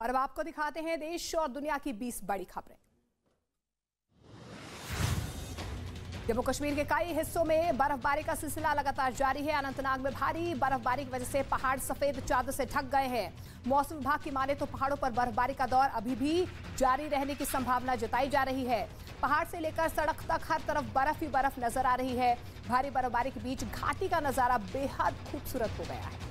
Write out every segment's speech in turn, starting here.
और अब आपको दिखाते हैं देश और दुनिया की 20 बड़ी खबरें। जम्मू कश्मीर के कई हिस्सों में बर्फबारी का सिलसिला लगातार जारी है। अनंतनाग में भारी बर्फबारी की वजह से पहाड़ सफेद चादर से ढक गए हैं। मौसम विभाग की माने तो पहाड़ों पर बर्फबारी का दौर अभी भी जारी रहने की संभावना जताई जा रही है। पहाड़ से लेकर सड़क तक हर तरफ बर्फ ही बर्फ नजर आ रही है। भारी बर्फबारी के बीच घाटी का नजारा बेहद खूबसूरत हो गया है।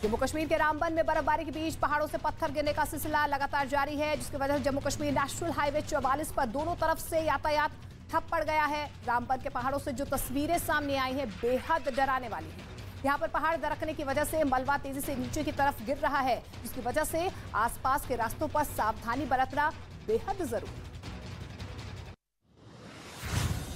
जम्मू कश्मीर के रामबन में बर्फबारी के बीच पहाड़ों से पत्थर गिरने का सिलसिला लगातार जारी है, जिसकी वजह से जम्मू कश्मीर नेशनल हाईवे 44 पर दोनों तरफ से यातायात ठप पड़ गया है। रामबन के पहाड़ों से जो तस्वीरें सामने आई हैं बेहद डराने वाली हैं। यहाँ पर पहाड़ दरकने की वजह से मलबा तेजी से नीचे की तरफ गिर रहा है, जिसकी वजह से आसपास के रास्तों पर सावधानी बरतना बेहद जरूरी।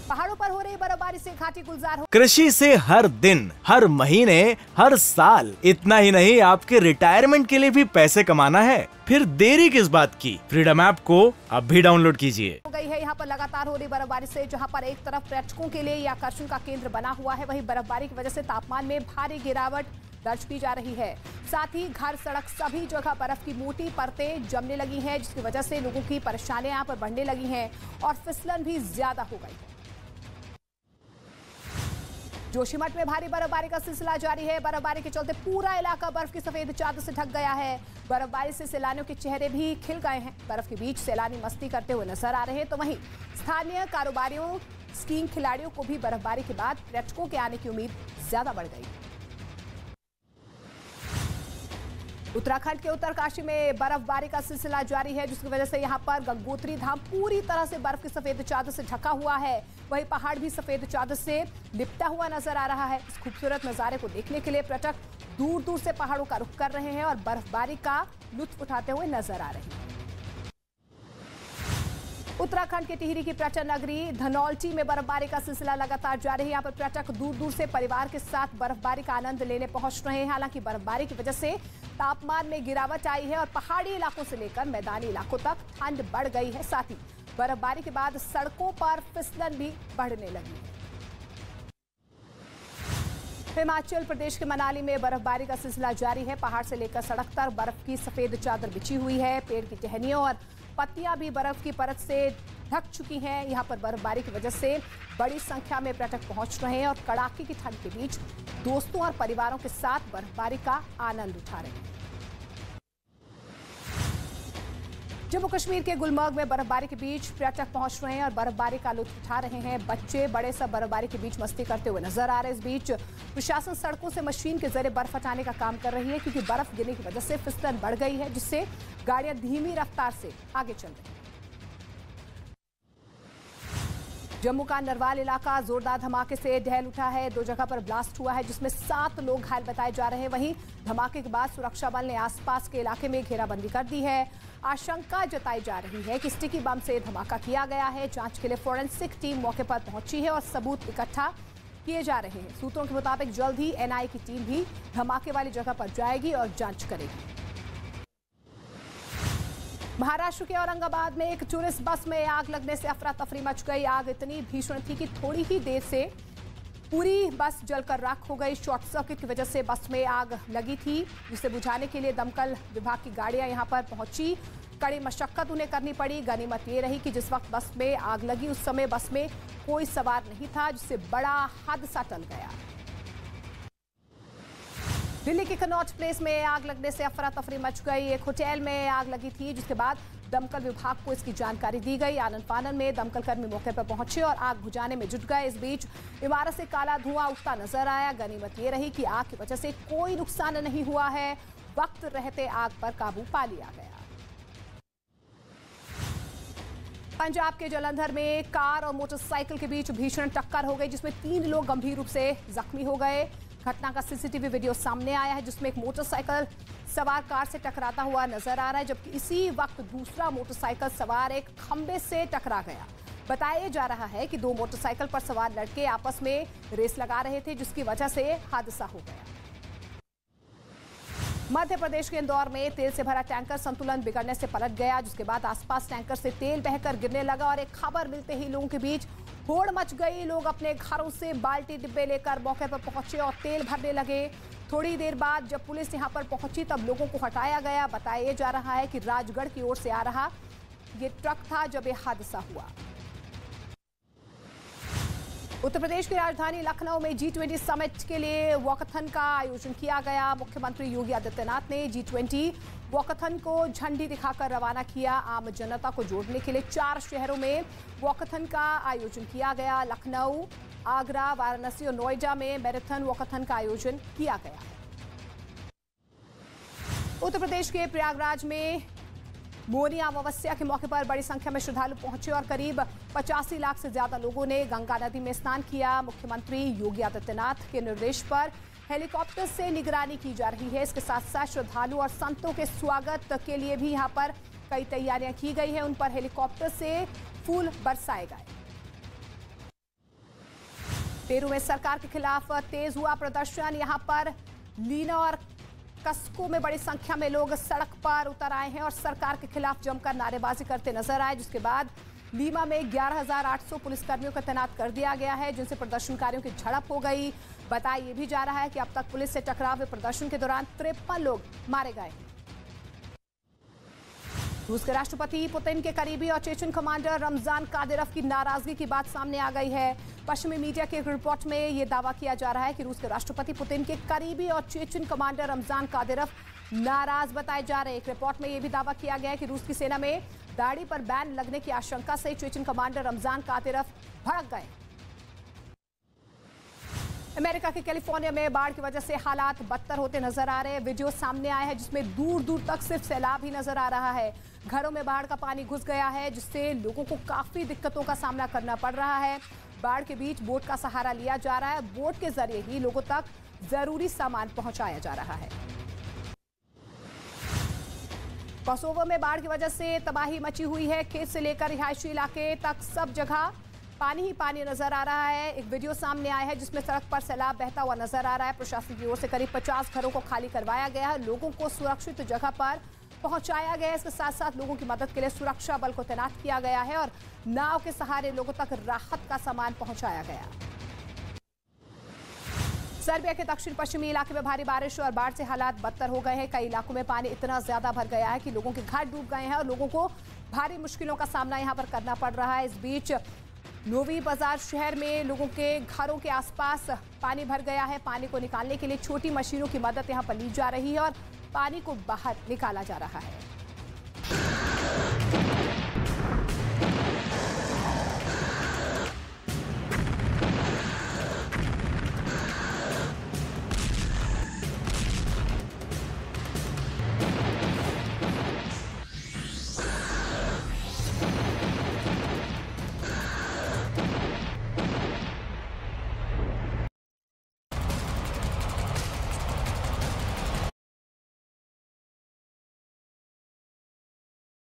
पहाड़ों पर हो रही बर्फबारी से घाटी गुलजार हो। कृषि से हर दिन, हर महीने, हर साल, इतना ही नहीं आपके रिटायरमेंट के लिए भी पैसे कमाना है, फिर देरी किस बात की। फ्रीडम ऐप को अब भी डाउनलोड कीजिए। हो गई है यहाँ पर लगातार हो रही बर्फबारी से, जहाँ पर एक तरफ पर्यटकों के लिए आकर्षण का केंद्र बना हुआ है, वहीं बर्फबारी की वजह से तापमान में भारी गिरावट दर्ज की जा रही है। साथ ही घर, सड़क सभी जगह बर्फ की मोटी परतें जमने लगी हैं, जिसकी वजह से लोगों की परेशानियां यहाँ पर बढ़ने लगी हैं और फिसलन भी ज्यादा हो गई है। जोशीमठ में भारी बर्फबारी का सिलसिला जारी है। बर्फबारी के चलते पूरा इलाका बर्फ की सफेद चादर से ढक गया है। बर्फबारी से सैलानियों के चेहरे भी खिल गए हैं। बर्फ के बीच सैलानी मस्ती करते हुए नजर आ रहे हैं, तो वहीं स्थानीय कारोबारियों, स्कीइंग खिलाड़ियों को भी बर्फबारी के बाद पर्यटकों के आने की उम्मीद ज्यादा बढ़ गई। उत्तराखंड के उत्तरकाशी में बर्फबारी का सिलसिला जारी है, जिसकी वजह से यहां पर गंगोत्री धाम पूरी तरह से बर्फ की सफेद चादर से ढका हुआ है। वहीं पहाड़ भी सफेद चादर से लिपटा हुआ नजर आ रहा है। इस खूबसूरत नजारे को देखने के लिए पर्यटक दूर दूर से पहाड़ों का रुख कर रहे हैं और बर्फबारी का लुत्फ उठाते हुए नजर आ रहे हैं। उत्तराखंड के टिहरी की पर्यटन नगरी धनौल्टी में बर्फबारी का सिलसिला लगातार जारी है। यहाँ पर पर्यटक दूर दूर से परिवार के साथ बर्फबारी का आनंद लेने पहुंच रहे हैं। हालांकि बर्फबारी की वजह से तापमान में गिरावट आई है और पहाड़ी इलाकों से लेकर मैदानी इलाकों तक ठंड बढ़ गई है। साथ ही बर्फबारी के बाद सड़कों पर फिसलन भी बढ़ने लगी है। हिमाचल प्रदेश के मनाली में बर्फबारी का सिलसिला जारी है। पहाड़ से लेकर सड़क तक बर्फ की सफेद चादर बिछी हुई है। पेड़ की टहनियों और पत्तियां भी बर्फ की परत से ढक चुकी हैं। यहां पर बर्फबारी की वजह से बड़ी संख्या में पर्यटक पहुंच रहे हैं और कड़ाके की ठंड के बीच दोस्तों और परिवारों के साथ बर्फबारी का आनंद उठा रहे हैं। जम्मू कश्मीर के गुलमर्ग में बर्फबारी के बीच पर्यटक पहुंच रहे हैं और बर्फबारी का लुत्फ उठा रहे हैं। बच्चे बड़े सब बर्फबारी के बीच मस्ती करते हुए नजर आ रहे हैं। इस बीच प्रशासन सड़कों से मशीन के जरिए बर्फ हटाने का काम कर रही है, क्योंकि बर्फ गिरने की वजह से फिसलन बढ़ गई है, जिससे गाड़ियां धीमी रफ्तार से आगे चल रही हैं। जम्मू का नरवाल इलाका जोरदार धमाके से ढह उठा है। 2 जगह पर ब्लास्ट हुआ है, जिसमें 7 लोग घायल बताए जा रहे हैं। वहीं धमाके के बाद सुरक्षा बल ने आसपास के इलाके में घेराबंदी कर दी है। आशंका जताई जा रही है कि स्टिकी बम से धमाका किया गया है। जांच के लिए फोरेंसिक टीम मौके पर पहुंची है और सबूत इकट्ठा किए जा रहे हैं। सूत्रों के मुताबिक जल्द ही एनआईए की टीम भी धमाके वाली जगह पर जाएगी और जांच करेगी। महाराष्ट्र के औरंगाबाद में एक टूरिस्ट बस में आग लगने से अफरा तफरी मच गई। आग इतनी भीषण थी कि थोड़ी ही देर से पूरी बस जलकर राख हो गई। शॉर्ट सर्किट की वजह से बस में आग लगी थी, जिसे बुझाने के लिए दमकल विभाग की गाड़ियां यहां पर पहुंची। कड़ी मशक्कत उन्हें करनी पड़ी। गनीमत ये रही कि जिस वक्त बस में आग लगी उस समय बस में कोई सवार नहीं था, जिससे बड़ा हादसा टल गया। दिल्ली के कनॉट प्लेस में आग लगने से अफरा तफरी मच गई। एक होटल में आग लगी थी, जिसके बाद दमकल विभाग को इसकी जानकारी दी गई। आनन फानन में दमकल कर्मी मौके पर पहुंचे और आग बुझाने में जुट गए। इस बीच इमारत से काला धुआं उठता नजर आया। गनीमत ये रही कि आग की वजह से कोई नुकसान नहीं हुआ है। वक्त रहते आग पर काबू पा लिया गया। पंजाब के जालंधर में कार और मोटरसाइकिल के बीच भीषण टक्कर हो गई, जिसमें 3 लोग गंभीर रूप से जख्मी हो गए। घटना का सीसीटीवी वीडियो सामने आया है, जिसमें एक मोटरसाइकिल सवार कार से टकराता हुआ नजर आ रहा है, जबकि इसी वक्त दूसरा मोटरसाइकिल सवार एक खंबे से टकरा गया। बताया जा रहा है कि 2 मोटरसाइकिल पर सवार लड़के आपस में रेस लगा रहे थे, जिसकी वजह से हादसा हो गया। मध्य प्रदेश के इंदौर में तेल से भरा टैंकर संतुलन बिगड़ने से पलट गया, जिसके बाद आसपास टैंकर से तेल बहकर गिरने लगा और एक खबर मिलते ही लोगों के बीच होड़ मच गई। लोग अपने घरों से बाल्टी डिब्बे लेकर मौके पर पहुंचे और तेल भरने लगे। थोड़ी देर बाद जब पुलिस यहां पर पहुंची तब लोगों को हटाया गया। बताया जा रहा है कि राजगढ़ की ओर से आ रहा ये ट्रक था जब यह हादसा हुआ। उत्तर प्रदेश की राजधानी लखनऊ में G20 समिट के लिए वॉकथन का आयोजन किया गया। मुख्यमंत्री योगी आदित्यनाथ ने G20 वॉकथन को झंडी दिखाकर रवाना किया। आम जनता को जोड़ने के लिए 4 शहरों में वॉकथन का आयोजन किया गया। लखनऊ, आगरा, वाराणसी और नोएडा में मैराथन वॉकथन का आयोजन किया गया। उत्तर प्रदेश के प्रयागराज में मौनी अमावस्या के मौके पर बड़ी संख्या में श्रद्धालु पहुंचे और करीब 85 लाख से ज्यादा लोगों ने गंगा नदी में स्नान किया। मुख्यमंत्री योगी आदित्यनाथ के निर्देश पर हेलीकॉप्टर से निगरानी की जा रही है। इसके साथ साथ श्रद्धालु और संतों के स्वागत के लिए भी यहां पर कई तैयारियां की गई है। उन पर हेलीकॉप्टर से फूल बरसाए गए। पेरू में सरकार के खिलाफ तेज हुआ प्रदर्शन। यहां पर लीना और कस्को में बड़ी संख्या में लोग सड़क पर उतर आए हैं और सरकार के खिलाफ जमकर नारेबाजी करते नजर आए, जिसके बाद लीमा में 11,800 पुलिसकर्मियों को तैनात कर दिया गया है, जिनसे प्रदर्शनकारियों की झड़प हो गई। बताया भी जा रहा है कि अब तक पुलिस से टकराव में प्रदर्शन के दौरान 53 लोग मारे गए। रूस के राष्ट्रपति पुतिन के करीबी और चेचन कमांडर रमजान कादिरोव की नाराजगी की बात सामने आ गई है। पश्चिमी मीडिया के एक रिपोर्ट में यह दावा किया जा रहा है कि रूस के राष्ट्रपति पुतिन के करीबी और चेचन कमांडर रमजान कादिरोव नाराज बताए जा रहे हैं। एक रिपोर्ट में यह भी दावा किया गया है कि रूस की सेना में दाढ़ी पर बैन लगने की आशंका से चेचन कमांडर रमजान कादिरोव भड़क गए। अमेरिका के कैलिफोर्निया में बाढ़ की वजह से हालात बदतर होते नजर आ रहे हैं। वीडियो सामने आया है जिसमें दूर दूर तक सिर्फ सैलाब ही नजर आ रहा है। घरों में बाढ़ का पानी घुस गया है, जिससे लोगों को काफी दिक्कतों का सामना करना पड़ रहा है। बाढ़ के बीच बोट का सहारा लिया जा रहा है। बोट के जरिए ही लोगों तक जरूरी सामान पहुंचाया जा रहा है। कोसोवो में बाढ़ की वजह से तबाही मची हुई है। खेत से लेकर रिहायशी इलाके तक सब जगह पानी ही पानी नजर आ रहा है। एक वीडियो सामने आया है जिसमें सड़क पर सैलाब बहता हुआ नजर आ रहा है। प्रशासन की ओर से करीब 50 घरों को खाली करवाया गया है। लोगों को सुरक्षित जगह पर पहुंचाया गया है। इसके साथ साथ लोगों की मदद के लिए सुरक्षा बल को तैनात किया गया है और नाव के सहारे लोगों तक राहत का सामान पहुंचाया गया। सर्बिया के दक्षिण पश्चिमी इलाके में भारी बारिश और बाढ़ से हालात बदतर हो गए हैं। कई इलाकों में पानी इतना ज्यादा भर गया है कि लोगों के घर डूब गए हैं और लोगों को भारी मुश्किलों का सामना यहां पर करना पड़ रहा है। इस बीच नोवी बाजार शहर में लोगों के घरों के आसपास पानी भर गया है। पानी को निकालने के लिए छोटी मशीनों की मदद यहां पर ली जा रही है और पानी को बाहर निकाला जा रहा है।